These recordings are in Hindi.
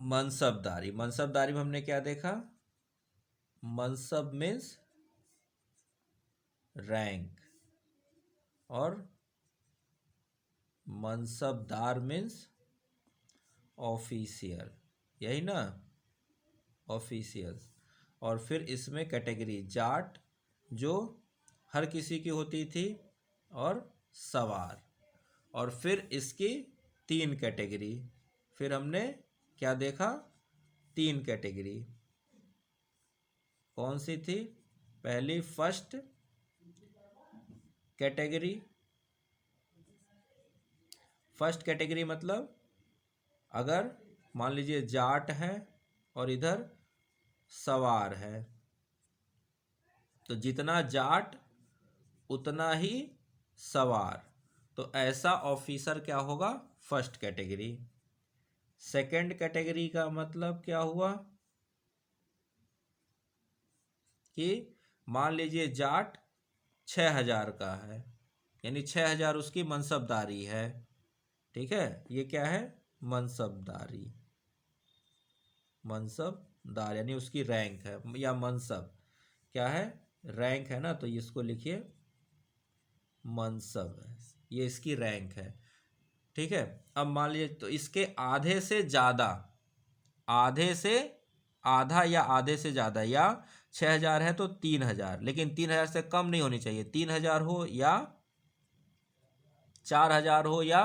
मनसबदारी, मनसबदारी में हमने क्या देखा? मनसब मीन्स रैंक और मनसबदार मीन्स ऑफिशियल, यही ना, ऑफिशियल्स। और फिर इसमें कैटेगरी जाट जो हर किसी की होती थी और सवार। और फिर इसकी 3 कैटेगरी, फिर हमने क्या देखा? 3 कैटेगरी कौन सी थी? पहली फर्स्ट कैटेगरी, फर्स्ट कैटेगरी मतलब अगर मान लीजिए जाट है और इधर सवार है, तो जितना जाट उतना ही सवार, तो ऐसा ऑफिसर क्या होगा? First category. सेकंड कैटेगरी का मतलब क्या हुआ कि मान लीजिए जाट 6,000 का है, यानी 6,000 उसकी मनसबदारी है, ठीक है, ये क्या है? मनसबदारी, मनसबदार यानी उसकी रैंक है, या मनसब क्या है? रैंक है ना, तो इसको लिखिए मनसब है, ये इसकी रैंक है, ठीक है। अब मान लीजिए तो इसके आधे से ज़्यादा, आधे से आधा या आधे से ज़्यादा, या 6,000 है तो 3,000, लेकिन 3,000 से कम नहीं होनी चाहिए, 3,000 हो या 4,000 हो या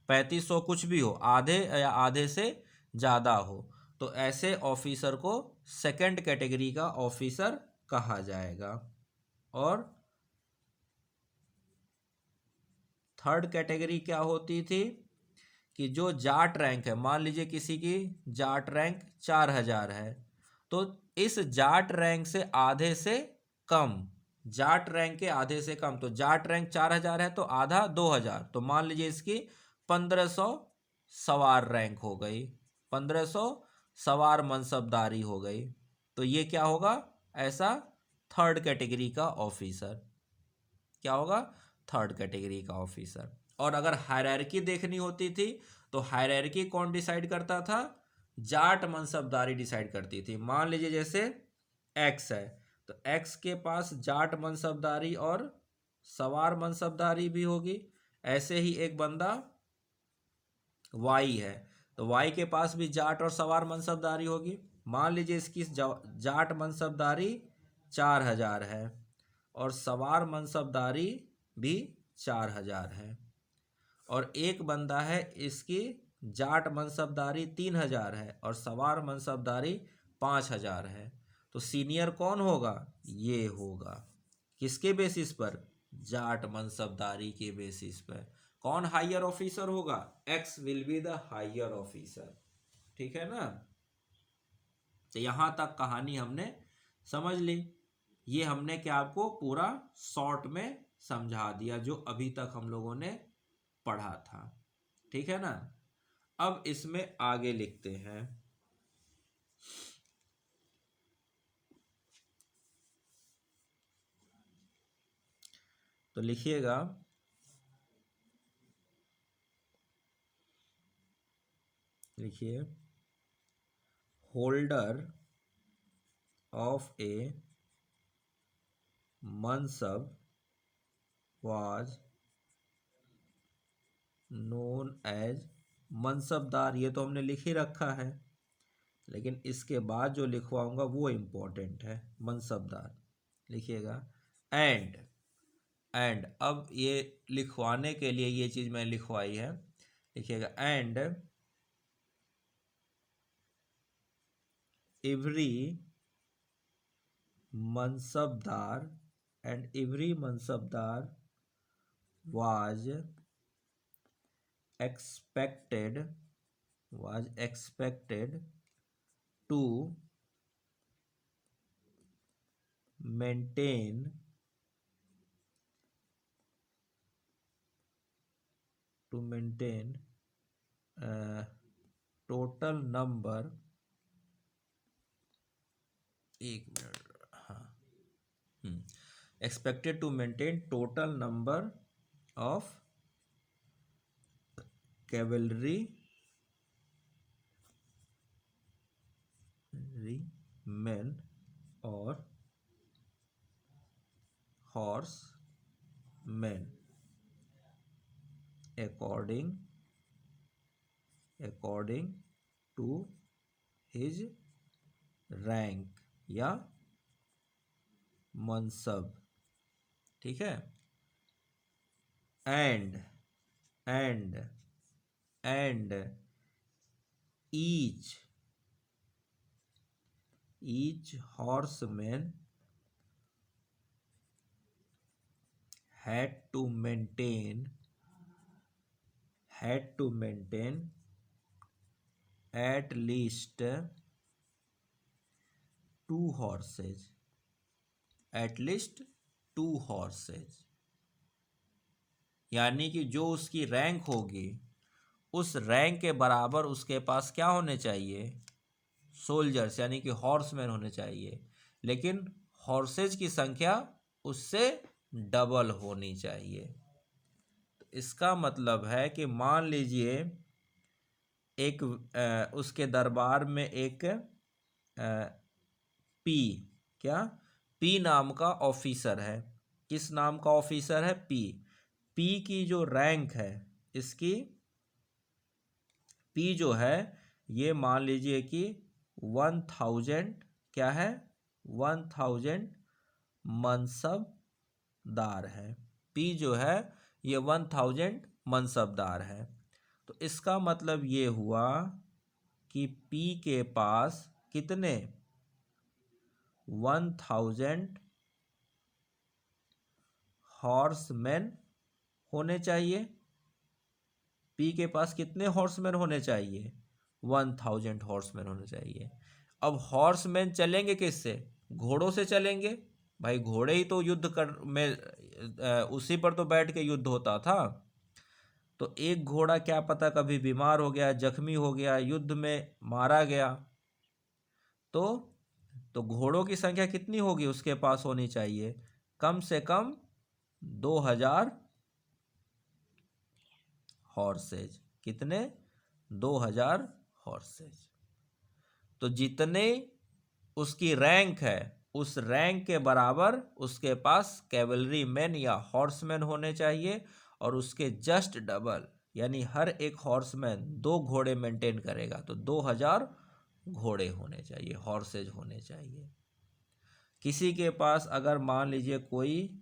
3,500, कुछ भी हो, आधे या आधे से ज़्यादा हो, तो ऐसे ऑफिसर को सेकंड कैटेगरी का ऑफिसर कहा जाएगा। और थर्ड कैटेगरी क्या होती थी कि जो जाट रैंक है, मान लीजिए किसी की जाट रैंक 4,000 है, तो इस जाट रैंक से आधे से कम, जाट रैंक के आधे से कम, तो जाट रैंक 4,000 है तो आधा 2,000, तो मान लीजिए इसकी 1,500 सवार रैंक हो गई, 1,500 सवार मनसबदारी हो गई, तो ये क्या होगा? ऐसा थर्ड कैटेगरी का ऑफिसर क्या होगा? थर्ड कैटेगरी का ऑफिसर। और अगर हायरार्की देखनी होती थी तो हायरार्की कौन डिसाइड करता था? जाट मनसबदारी डिसाइड करती थी। मान लीजिए जैसे एक्स है, तो एक्स के पास जाट मनसबदारी और सवार मनसबदारी भी होगी। ऐसे ही एक बंदा वाई है, तो वाई के पास भी जाट और सवार मनसबदारी होगी। मान लीजिए इसकी जाट मनसबदारी 4,000 है और सवार मनसबदारी भी 4,000 है। और एक बंदा है, इसकी जाट मनसबदारी 3,000 है और सवार मनसबदारी 5,000 है, तो सीनियर कौन होगा? ये होगा। किसके बेसिस पर? जाट मनसबदारी के बेसिस पर। कौन हायर ऑफिसर होगा? X will be the higher officer, ठीक है ना। तो यहां तक कहानी हमने समझ ली। ये हमने क्या आपको पूरा शॉर्ट में समझा दिया जो अभी तक हम लोगों ने पढ़ा था, ठीक है ना। अब इसमें आगे लिखते हैं, तो लिखिएगा लिखिए holder of a mansab was known as mansabdar. ये तो हमने लिख ही रखा है, लेकिन इसके बाद जो लिखवाऊंगा वो इम्पोर्टेंट है। मनसबदार लिखिएगा। एंड अब ये लिखवाने के लिए ये चीज़ मैं लिखवाई है, लिखिएगा and every mansabdar every mansabdar was expected to maintain total number, एक मिनट, हाँ, expected to maintain total number of cavalry men or horsemen according to his rank या मनसब, ठीक है। And and and each horseman had to maintain at least two horses, यानी कि जो उसकी रैंक होगी उस रैंक के बराबर उसके पास क्या होने चाहिए, सोल्जर्स यानी कि हॉर्समैन होने चाहिए, लेकिन हॉर्सेज की संख्या उससे डबल होनी चाहिए। तो इसका मतलब है कि मान लीजिए एक उसके दरबार में एक पी नाम का ऑफिसर है। किस नाम का ऑफिसर है? पी की जो रैंक है, इसकी पी जो है ये मान लीजिए कि 1000 क्या है, 1000 मनसबदार है। पी जो है ये 1000 मनसबदार है। तो इसका मतलब ये हुआ कि पी के पास कितने 1000 हॉर्समैन होने चाहिए। पी के पास कितने हॉर्समैन होने चाहिए? 1000 हॉर्समैन होने चाहिए। अब हॉर्समैन चलेंगे किससे? घोड़ों से चलेंगे। भाई घोड़े ही तो युद्ध कर में उसी पर तो बैठ के युद्ध होता था। तो एक घोड़ा क्या पता कभी बीमार हो गया, जख्मी हो गया, युद्ध में मारा गया, तो घोड़ों की संख्या कितनी होगी उसके पास होनी चाहिए? कम से कम 2000 हॉर्सेज। कितने? 2000 हॉर्सेज। तो जितने उसकी रैंक है उस रैंक के बराबर उसके पास कैवलरी मैन या हॉर्समैन होने चाहिए, और उसके जस्ट डबल, यानी हर एक हॉर्समैन 2 घोड़े मेंटेन करेगा, तो 2000 घोड़े होने चाहिए, हॉर्सेज होने चाहिए। किसी के पास अगर मान लीजिए कोई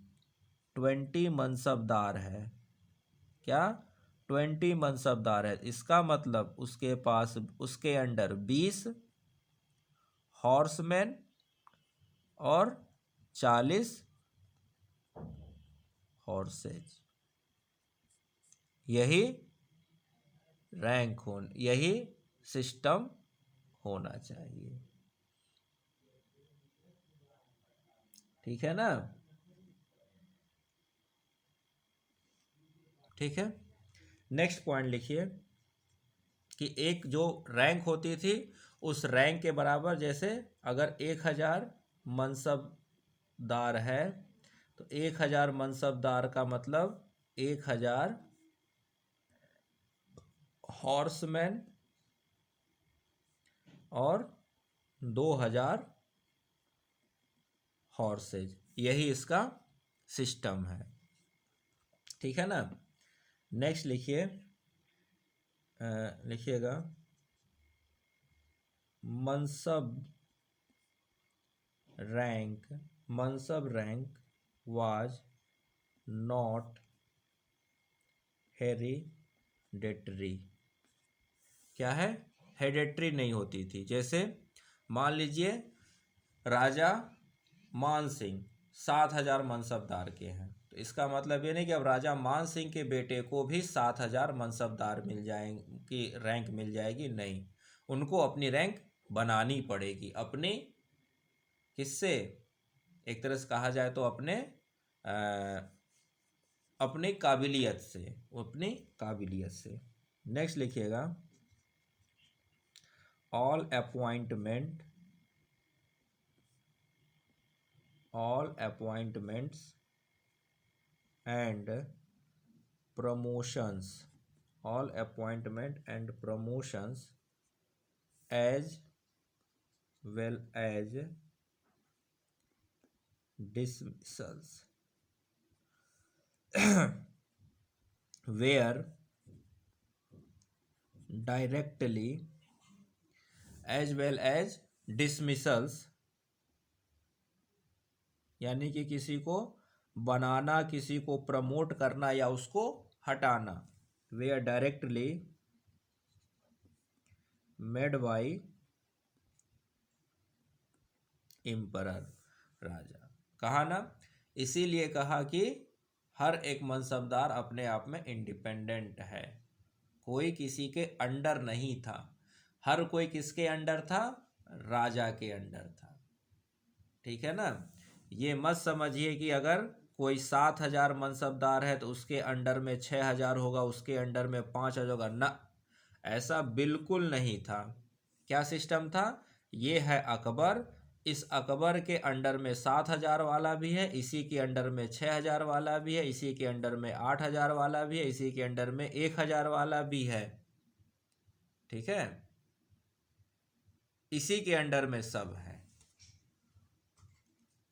20 मनसबदार है, क्या 20 मनसबदार है, इसका मतलब उसके पास उसके अंडर 20 हॉर्समैन और 40 हॉर्सेज। यही रैंक यही सिस्टम होना चाहिए, ठीक है ना। ठीक है, नेक्स्ट पॉइंट लिखिए कि एक जो रैंक होती थी उस रैंक के बराबर, जैसे अगर 1000 मनसबदार है तो 1000 मनसबदार का मतलब 1000 हॉर्समैन और 2000 हॉर्सेज, यही इसका सिस्टम है, ठीक है ना। नेक्स्ट लिखिएगा मनसब रैंक वाज नॉट हेरिडेटरी। क्या है? हेरिडेटरी नहीं होती थी। जैसे मान लीजिए राजा मान सिंह 7000 मनसबदार के हैं, तो इसका मतलब ये नहीं कि अब राजा मान सिंह के बेटे को भी 7000 मनसबदार मिल जाएंगी, रैंक मिल जाएगी, नहीं, उनको अपनी रैंक बनानी पड़ेगी, अपनी किससे, एक तरह से कहा जाए तो अपनी काबिलियत से, अपनी काबिलियत से। नेक्स्ट लिखिएगा all appointments and promotions as well as dismissals were directly as well as dismissals, यानी कि किसी को बनाना, किसी को प्रमोट करना या उसको हटाना, were directly made by emperor, राजा। कहा ना, इसीलिए कहा कि हर एक मनसबदार अपने आप में इंडिपेंडेंट है, कोई किसी के अंडर नहीं था। हर कोई किसके अंडर था? राजा के अंडर था। ठीक है ना। ये मत समझिए कि अगर कोई 7,000 मनसबदार है तो उसके अंडर में 6,000 होगा, उसके अंडर में 5,000 होगा, ना, ऐसा बिल्कुल नहीं था। क्या सिस्टम था? ये है अकबर, इस अकबर के अंडर में 7,000 वाला भी है, इसी के अंडर में 6,000 वाला भी है, इसी के अंडर में 8,000 वाला भी है, इसी के अंडर में 1,000 वाला भी है। ठीक है, इसी के अंडर में सब है।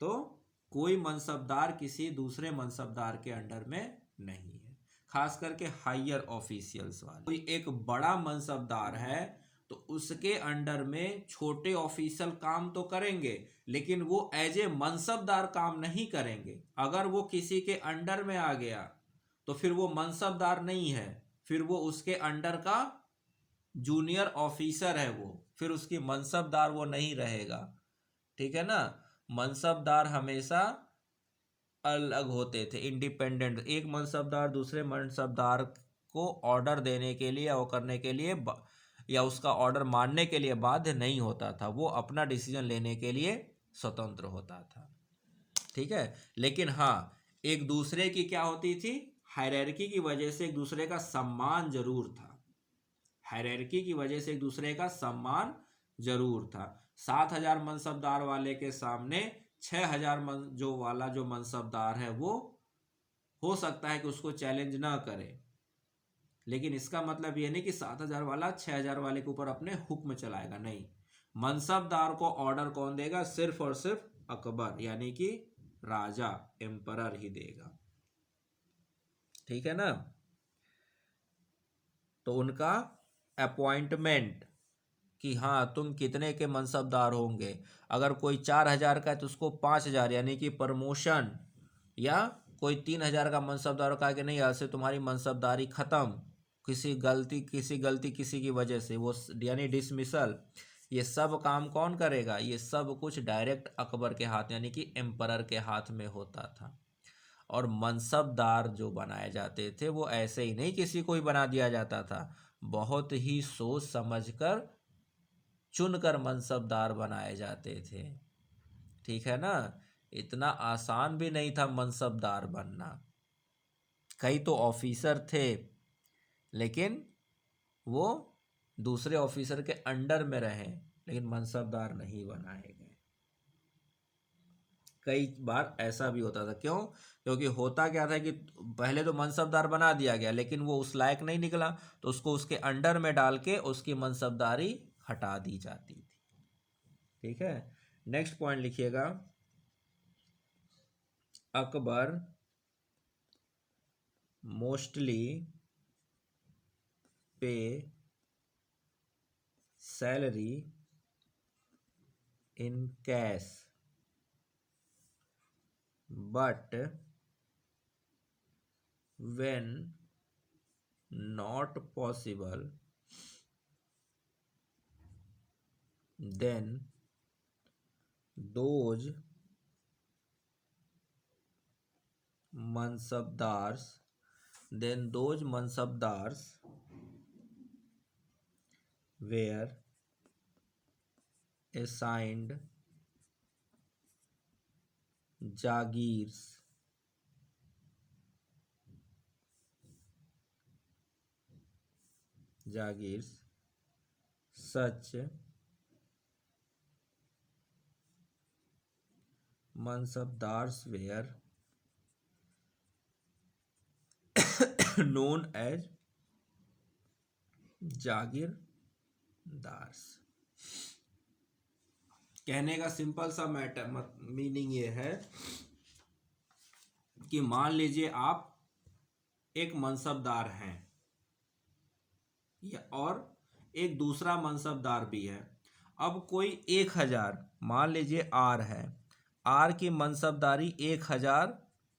तो कोई मनसबदार किसी दूसरे मनसबदार के अंडर में नहीं है, खास करके हायर ऑफिशियल्स वाले। कोई एक बड़ा मनसबदार है तो उसके अंडर में छोटे ऑफिशियल काम तो करेंगे, लेकिन वो एज ए मनसबदार काम नहीं करेंगे। अगर वो किसी के अंडर में आ गया तो फिर वो मनसबदार नहीं है, फिर वो उसके अंडर का जूनियर ऑफिसर है, वो फिर उसकी मनसबदार वो नहीं रहेगा। ठीक है ना। मनसबदार हमेशा अलग होते थे, इंडिपेंडेंट। एक मनसबदार दूसरे मनसबदार को ऑर्डर देने के लिए, वो करने के लिए या उसका ऑर्डर मानने के लिए बाध्य नहीं होता था, वो अपना डिसीजन लेने के लिए स्वतंत्र होता था। ठीक है। लेकिन हाँ, एक दूसरे की क्या होती थी? हायरार्की की वजह से एक दूसरे का सम्मान जरूर था। हायरार्की की वजह से एक दूसरे का सम्मान जरूर था। 7,000 मनसबदार वाले के सामने 6,000 जो मनसबदार है वो हो सकता है कि उसको चैलेंज ना करे, लेकिन इसका मतलब ये नहीं कि 7,000 वाला 6,000 वाले के ऊपर अपने हुक्म चलाएगा, नहीं। मनसबदार को ऑर्डर कौन देगा? सिर्फ और सिर्फ अकबर, यानी कि राजा, एम्परर ही देगा। ठीक है ना। तो उनका अपॉइंटमेंट कि हाँ तुम कितने के मनसबदार होंगे, अगर कोई 4,000 का है तो उसको 5,000 यानी कि प्रमोशन, या कोई 3,000 का मनसबदार कहा कि नहीं आज से तुम्हारी मनसबदारी खत्म, किसी गलती किसी की वजह से, वो यानी डिसमिसल। ये सब काम कौन करेगा? ये सब कुछ डायरेक्ट अकबर के हाथ यानी कि एम्परर के हाथ में होता था। और मनसबदार जो बनाए जाते थे वो ऐसे ही नहीं किसी को ही बना दिया जाता था, बहुत ही सोच समझकर चुनकर मनसबदार बनाए जाते थे। ठीक है ना। इतना आसान भी नहीं था मनसबदार बनना। कई तो ऑफिसर थे लेकिन वो दूसरे ऑफिसर के अंडर में रहे, लेकिन मनसबदार नहीं बनाए गए। कई बार ऐसा भी होता था। क्यों? क्योंकि होता क्या था कि पहले तो मनसबदार बना दिया गया, लेकिन वो उस लायक नहीं निकला, तो उसको उसके अंडर में डाल के उसकी मनसबदारी हटा दी जाती थी। ठीक है। नेक्स्ट पॉइंट लिखिएगा, अकबर मोस्टली पे salary in cash but when not possible then those mansabdars were assigned jagirs such mansabdars were known as जागीरदार्स। कहने का सिंपल सा मैटर मीनिंग ये है कि मान लीजिए आप एक मनसबदार हैं या और एक दूसरा मनसबदार भी है। अब कोई 1000, मान लीजिए आर है, आर की मनसबदारी 1000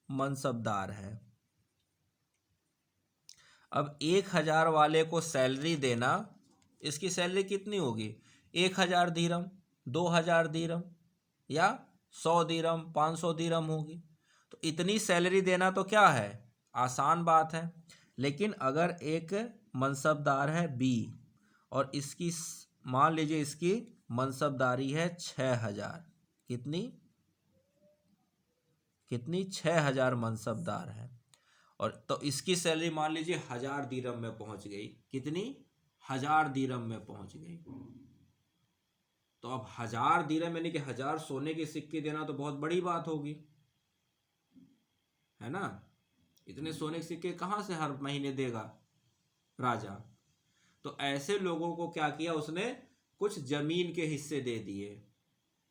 मनसबदार है। अब 1000 वाले को सैलरी देना, इसकी सैलरी कितनी होगी? 1000 दिरहम, 2000 दिरहम या 100 दिरहम, 500 दिरहम होगी। तो इतनी सैलरी देना तो क्या है, आसान बात है। लेकिन अगर एक मनसबदार है बी और इसकी मान लीजिए इसकी मनसबदारी है 6000, कितनी 6000 मनसबदार है, और तो इसकी सैलरी मान लीजिए 1000 दिरहम में पहुंच गई। कितनी? 1000 दिरहम में पहुंच गई। तो अब 1000 दिरहम यानी कि 1000 सोने के सिक्के देना तो बहुत बड़ी बात होगी, है ना। इतने सोने के सिक्के कहां से हर महीने देगा राजा। तो ऐसे लोगों को क्या किया उसने, कुछ जमीन के हिस्से दे दिए,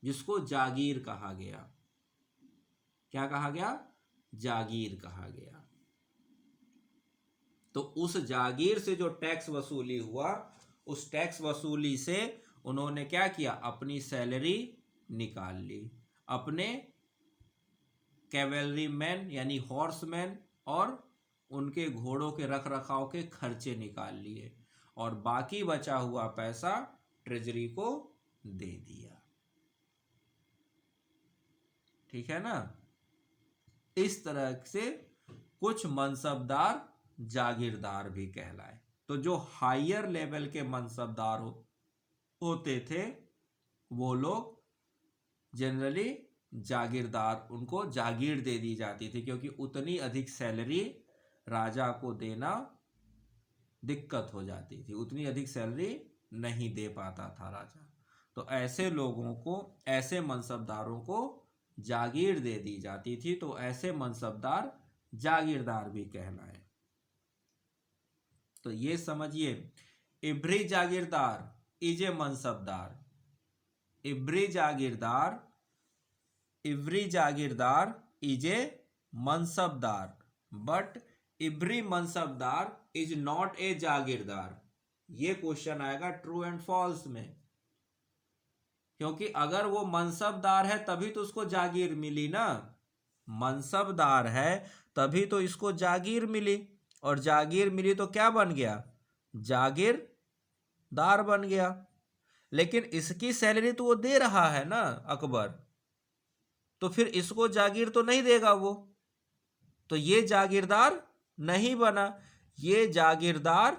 जिसको जागीर कहा गया। क्या कहा गया? जागीर कहा गया। तो उस जागीर से जो टैक्स वसूली हुआ, उस टैक्स वसूली से उन्होंने क्या किया, अपनी सैलरी निकाल ली, अपने कैवेलरी मैन यानी हॉर्समैन और उनके घोड़ों के रख रखाव के खर्चे निकाल लिए, और बाकी बचा हुआ पैसा ट्रेजरी को दे दिया। ठीक है ना। इस तरह से कुछ मनसबदार जागीरदार भी कहलाए। तो जो हायर लेवल के मनसबदार होते थे वो लोग जनरली जागीरदार, उनको जागीर दे दी जाती थी, क्योंकि उतनी अधिक सैलरी राजा को देना दिक्कत हो जाती थी, उतनी अधिक सैलरी नहीं दे पाता था राजा। तो ऐसे लोगों को, ऐसे मनसबदारों को जागीर दे दी जाती थी। तो ऐसे मनसबदार जागीरदार भी कहलाए। तो ये समझिए, every jagirdar is a mansabdar. Every jagirdar is a mansabdar, but every mansabdar is not a jagirdar. ये क्वेश्चन आएगा ट्रू एंड फॉल्स में, क्योंकि अगर वो मनसबदार है तभी तो उसको जागीर मिली ना। मनसबदार है तभी तो इसको जागीर मिली, और जागीर मिली तो क्या बन गया, जागीरदार बन गया। लेकिन इसकी सैलरी तो वो दे रहा है ना अकबर, तो फिर इसको जागीर तो नहीं देगा वो, तो ये जागीरदार नहीं बना। ये जागीरदार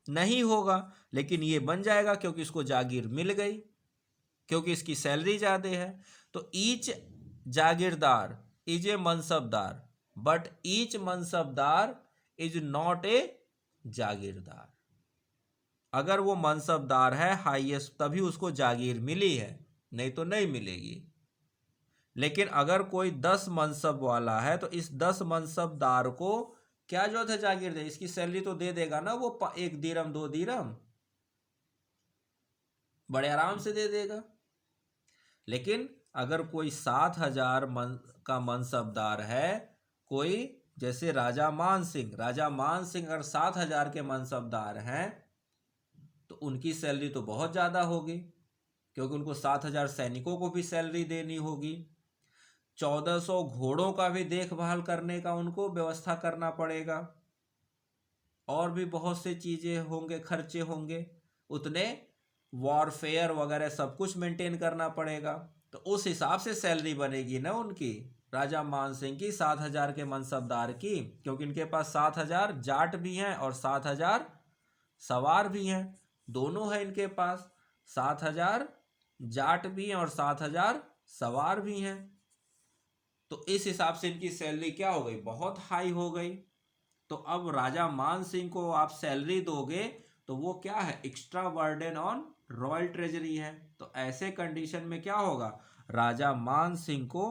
नहीं होगा, लेकिन ये बन जाएगा क्योंकि इसको जागीर मिल गई, क्योंकि इसकी सैलरी ज्यादा है। तो each jagirdar is a mansabdar, but each mansabdar is not a jagirdar. अगर वो मनसबदार है हाईएस्ट तभी उसको जागीर मिली है, नहीं तो नहीं मिलेगी। लेकिन अगर कोई 10 मनसब वाला है तो इस 10 मनसबदार को क्या जरूरत है जागीर दे, इसकी सैलरी तो दे देगा ना वो 1 दिरहम 2 दिरहम, बड़े आराम से दे देगा। लेकिन अगर कोई 7000 का मनसबदार है, कोई जैसे राजा मान सिंह अगर 7000 के मनसबदार हैं तो उनकी सैलरी तो बहुत ज़्यादा होगी, क्योंकि उनको 7000 सैनिकों को भी सैलरी देनी होगी, 1400 घोड़ों का भी देखभाल करने का उनको व्यवस्था करना पड़ेगा, और भी बहुत से चीज़ें होंगे, खर्चे होंगे, उतने वॉरफेयर वगैरह सब कुछ मेंटेन करना पड़ेगा। तो उस हिसाब से सैलरी बनेगी ना उनकी, राजा मान सिंह की 7000 के मनसबदार की, क्योंकि इनके पास 7000 जाट भी हैं और 7000 सवार भी हैं, दोनों है इनके पास। 7000 जाट भी हैं और 7000 सवार भी हैं। तो इस हिसाब से इनकी सैलरी क्या हो गई, बहुत हाई हो गई। तो अब राजा मान सिंह को आप सैलरी दोगे तो वो क्या है, extra burden on royal treasury है। तो ऐसे कंडीशन में क्या होगा, राजा मान सिंह को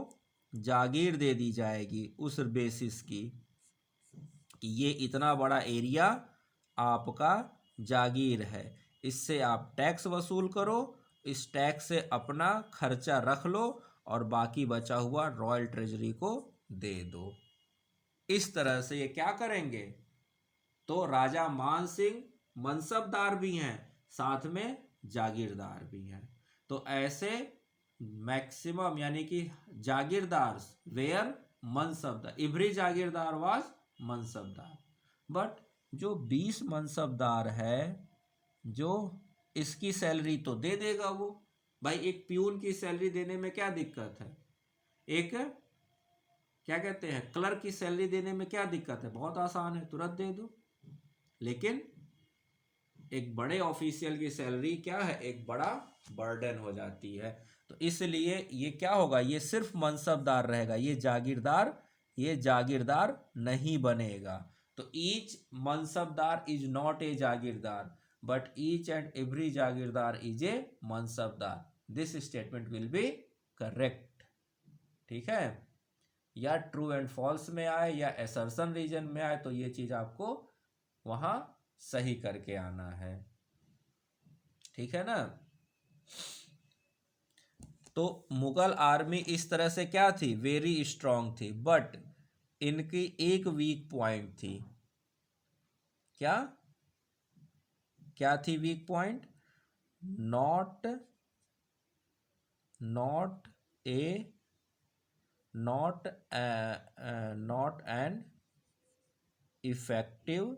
जागीर दे दी जाएगी उस बेसिस की कि ये इतना बड़ा एरिया आपका जागीर है, इससे आप टैक्स वसूल करो, इस टैक्स से अपना खर्चा रख लो और बाकी बचा हुआ रॉयल ट्रेजरी को दे दो। इस तरह से ये क्या करेंगे, तो राजा मान सिंह मनसबदार भी हैं, साथ में जागीरदार भी हैं। तो ऐसे मैक्सिमम यानी कि jagirdar were mansabdar, every jagirdar was mansabdar. But जो 20 मनसबदार है, जो इसकी सैलरी तो दे देगा वो, भाई एक प्यून की सैलरी देने में क्या दिक्कत है, एक क्या कहते हैं क्लर्क की सैलरी देने में क्या दिक्कत है, बहुत आसान है, तुरंत दे दो। लेकिन एक बड़े ऑफिशियल की सैलरी क्या है, एक बड़ा बर्डन हो जाती है। तो इसलिए ये क्या होगा, ये सिर्फ मनसबदार रहेगा, ये जागीरदार नहीं बनेगा। तो each mansabdar is not a jagirdar, but each and every jagirdar is a mansabdar. This statement will be correct. ठीक है, या ट्रू एंड फॉल्स में आए या असर्शन रीजन में आए, तो ये चीज आपको वहां सही करके आना है। ठीक है ना। तो मुगल आर्मी इस तरह से क्या थी, वेरी स्ट्रांग थी, बट इनकी एक वीक पॉइंट थी। क्या क्या थी weak point, not not a not not an effective,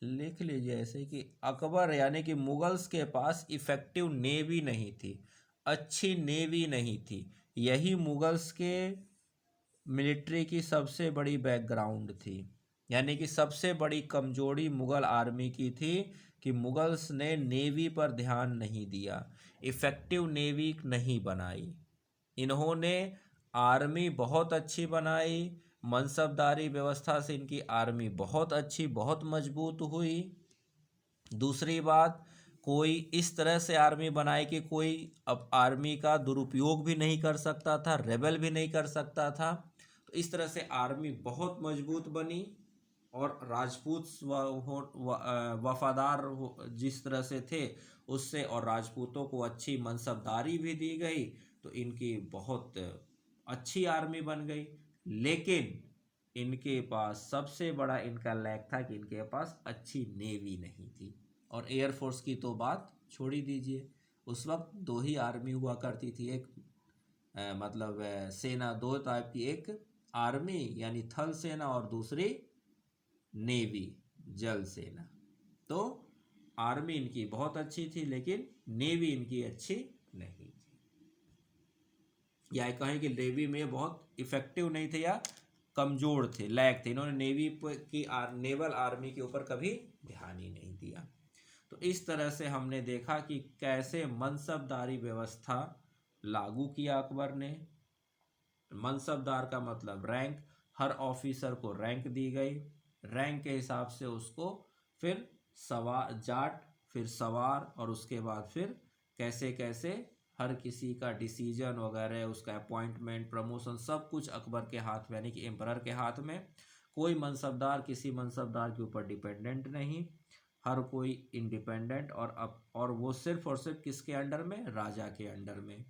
लिख लीजिए ऐसे कि अकबर यानी कि मुगल्स के पास इफेक्टिव नेवी नहीं थी, अच्छी नेवी नहीं थी। यही मुगल्स के मिलिट्री की सबसे बड़ी बैकग्राउंड थी, यानी कि सबसे बड़ी कमजोरी मुगल आर्मी की थी कि मुगल्स ने नेवी पर ध्यान नहीं दिया, इफेक्टिव नेवी नहीं बनाई। इन्होंने आर्मी बहुत अच्छी बनाई, मनसबदारी व्यवस्था से इनकी आर्मी बहुत अच्छी, बहुत मजबूत हुई। दूसरी बात, कोई इस तरह से आर्मी बनाई कि कोई अब आर्मी का दुरुपयोग भी नहीं कर सकता था, रेबल भी नहीं कर सकता था। तो इस तरह से आर्मी बहुत मजबूत बनी और राजपूत वफादार जिस तरह से थे उससे, और राजपूतों को अच्छी मनसबदारी भी दी गई, तो इनकी बहुत अच्छी आर्मी बन गई। लेकिन इनके पास सबसे बड़ा इनका लैक था कि इनके पास अच्छी नेवी नहीं थी। और एयरफोर्स की तो बात छोड़ ही दीजिए, उस वक्त दो ही आर्मी हुआ करती थी, एक मतलब सेना दो टाइप की, एक आर्मी यानी थल सेना और दूसरी नेवी जल सेना। तो आर्मी इनकी बहुत अच्छी थी लेकिन नेवी इनकी अच्छी नहीं थी, या कहें कि नेवी में बहुत इफेक्टिव नहीं थे या कमजोर थे, लैक थे। इन्होंने नेवी की नेवल आर्मी के ऊपर कभी ध्यान ही नहीं दिया। तो इस तरह से हमने देखा कि कैसे मनसबदारी व्यवस्था लागू किया अकबर ने। मनसबदार का मतलब रैंक, हर ऑफिसर को रैंक दी गई, रैंक के हिसाब से उसको फिर सवार जाट, फिर सवार, और उसके बाद फिर कैसे कैसे हर किसी का डिसीजन वगैरह, उसका अपॉइंटमेंट, प्रमोशन, सब कुछ अकबर के हाथ में यानी कि एम्परर के हाथ में। कोई मनसबदार किसी मनसबदार के ऊपर डिपेंडेंट नहीं, हर कोई इंडिपेंडेंट, और वो सिर्फ और सिर्फ किसके अंडर में, राजा के अंडर में।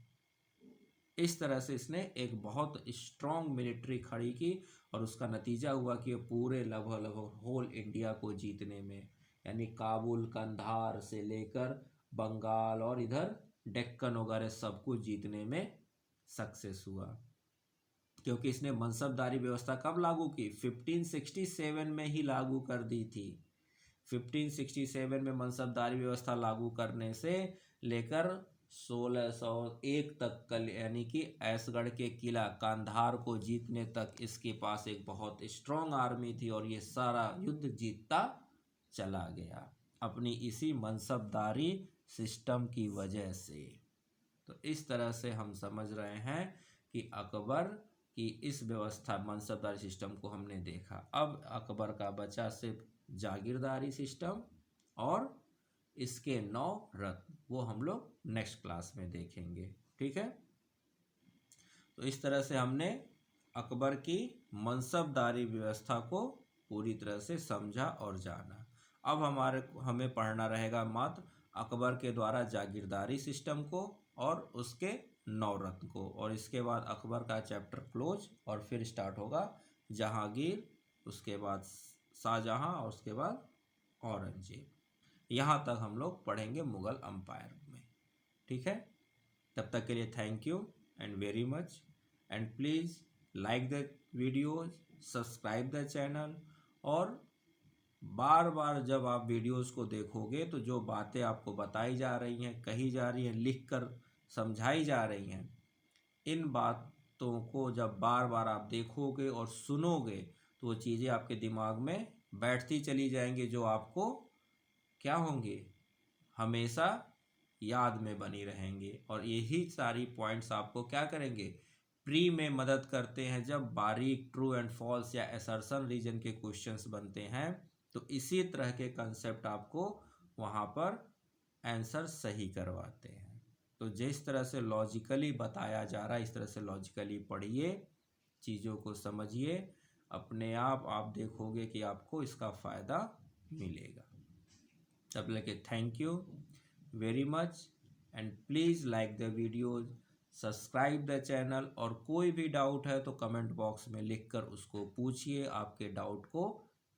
इस तरह से इसने एक बहुत स्ट्रॉन्ग मिलिट्री खड़ी की और उसका नतीजा हुआ कि पूरे लगभग होल इंडिया को जीतने में, यानी काबुल, कंधार से लेकर बंगाल और इधर डेक्कन वगैरह सब कुछ जीतने में सक्सेस हुआ। क्योंकि इसने मनसबदारी व्यवस्था कब लागू की, 1567 में ही लागू कर दी थी। 1567 में मनसबदारी व्यवस्था लागू करने से लेकर 1601 तक यानी कि ऐसगढ़ के किला कांधार को जीतने तक इसके पास एक बहुत स्ट्रॉन्ग आर्मी थी और ये सारा युद्ध जीतता चला गया अपनी इसी मनसबदारी सिस्टम की वजह से। तो इस तरह से हम समझ रहे हैं कि अकबर की इस व्यवस्था मनसबदारी सिस्टम को हमने देखा। अब अकबर का बचा सिर्फ जागीरदारी सिस्टम और इसके 9 रत्न, वो हम लोग नेक्स्ट क्लास में देखेंगे। ठीक है, तो इस तरह से हमने अकबर की मनसबदारी व्यवस्था को पूरी तरह से समझा और जाना। अब हमें पढ़ना रहेगा मात्र अकबर के द्वारा जागीरदारी सिस्टम को और उसके नवरत्न को, और इसके बाद अकबर का चैप्टर क्लोज और फिर स्टार्ट होगा जहांगीर, उसके बाद शाहजहां और उसके बाद औरंगजेब। यहाँ तक हम लोग पढ़ेंगे मुगल अम्पायर में। ठीक है, तब तक के लिए thank you and very much, and please like the videos, subscribe the channel, और बार बार जब आप वीडियोस को देखोगे तो जो बातें आपको बताई जा रही हैं, कही जा रही हैं, लिख कर समझाई जा रही हैं, इन बातों को जब बार बार आप देखोगे और सुनोगे तो वो चीज़ें आपके दिमाग में बैठती चली जाएंगी, जो आपको क्या होंगे, हमेशा याद में बनी रहेंगे। और यही सारी पॉइंट्स आपको क्या करेंगे, प्री में मदद करते हैं। जब बारीक ट्रू एंड फॉल्स या असर्शन रीजन के क्वेश्चंस बनते हैं तो इसी तरह के कंसेप्ट आपको वहाँ पर आंसर सही करवाते हैं। तो जिस तरह से लॉजिकली बताया जा रहा है इस तरह से लॉजिकली पढ़िए, चीज़ों को समझिए, अपने आप देखोगे कि आपको इसका फ़ायदा मिलेगा। तब लगे thank you very much, and please like the videos, subscribe the channel, और कोई भी डाउट है तो कमेंट बॉक्स में लिखकर उसको पूछिए, आपके डाउट को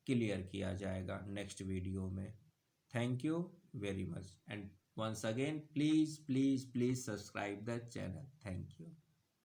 क्लियर किया जाएगा नेक्स्ट वीडियो में। Thank you very much, and once again please subscribe the channel. Thank you.